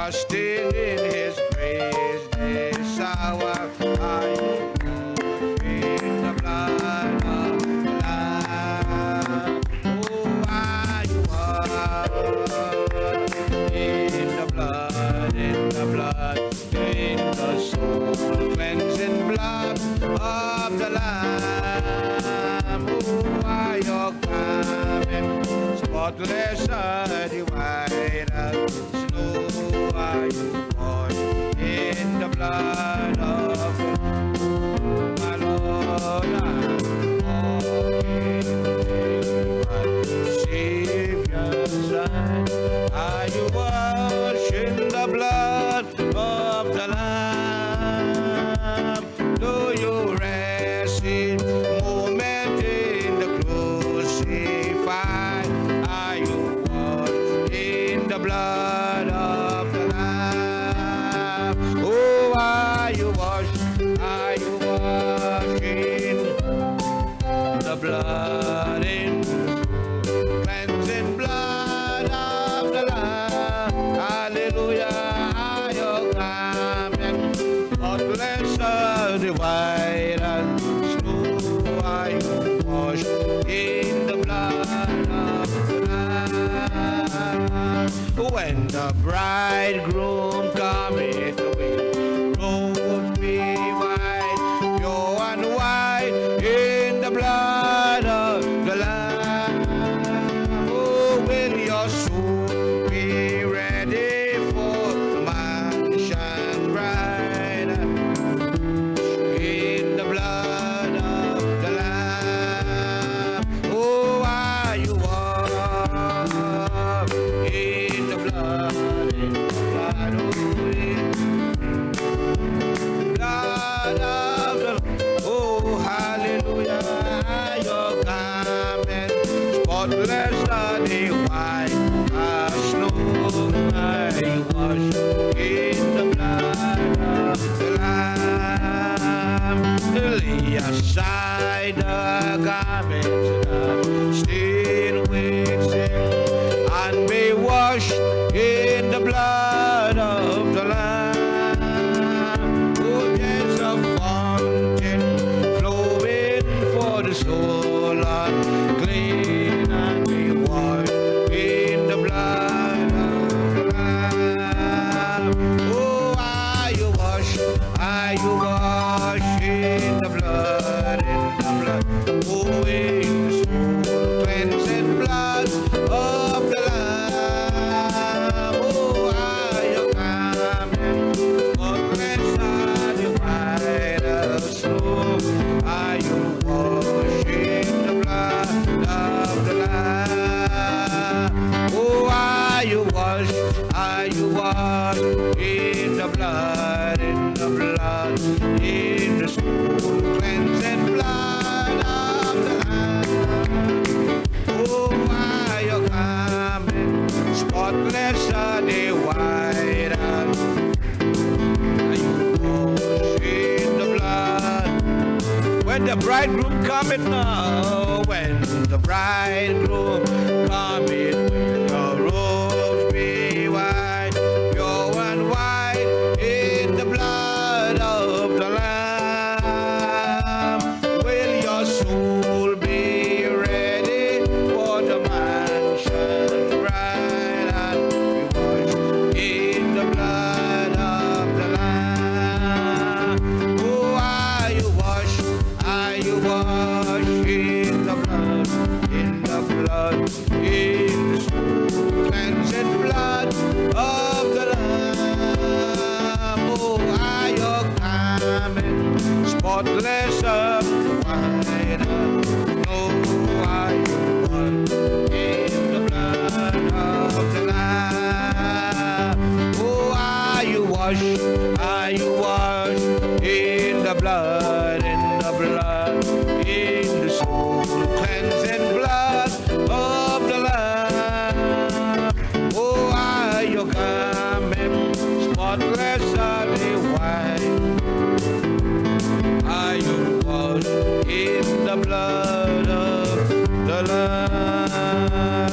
washed in His grace this hour. Are you in the blood of the Lamb? Oh, are you in the blood, in the blood, in the soul cleansing blood of the Lamb? Oh, are your garment spotless and white as snow? Are you washed in the blood of my Lord? I'm walking by Savior's side. Are you washed in the blood of the Lamb? Do you rest in moment in the crucified? Are you washed in the blood of the Lamb? Oh, are you washed? Are you washed in the blood, in cleansing blood of the Lamb? Hallelujah. Are your garments spotless and white as snow? Are you washed in the blood of the Lamb? When the bridegroom cometh away, robes be white, pure and white, in the blood of the Lamb. Oh, will your soul be ready for the mansion bride? In the blood of the Lamb. Oh, are you washed in the blood, in the blood, oh, in the blood of the Lamb. Oh, hallelujah. Are your garments spotless and white as snow? Are you washed in the blood of the Lamb? Lay aside the garments that stain with sin, and be washed in the blood of the Lamb. Oh, there's a fountain flowing for the soul unclean, and be washed in the blood of the Lamb. Oh, are you washed? Are you washed in the blood, in the blood? Oh, in the soul cleansing blood of the Lamb. Oh, are your garments spotless and white as snow? Are you washed in the blood of the Lamb? Oh, are you washed? Are you washed in the blood, in the blood, in the soul cleansing blood of the Lamb? Oh, are your garments spotless and white as? Are you washed in the blood? When the bridegroom cometh now, when the bridegroom cometh, will your robes be white, pure and white, in the blood of the Lamb? Will your soul be ready for the mansion bride, and be washed in the blood of the Lamb? Oh, are you washed? Are you washed in the blood, in the blood, in the soul cleansing blood of the Lamb? Oh, are your garments spotless and white? No, are you washed in the blood of the Lamb? Oh, are you washed? Are you washed in the blood, in the blood, in the soul cleansing blood of the Lamb? Oh, are your garments spotless and white? Are you washed in the blood of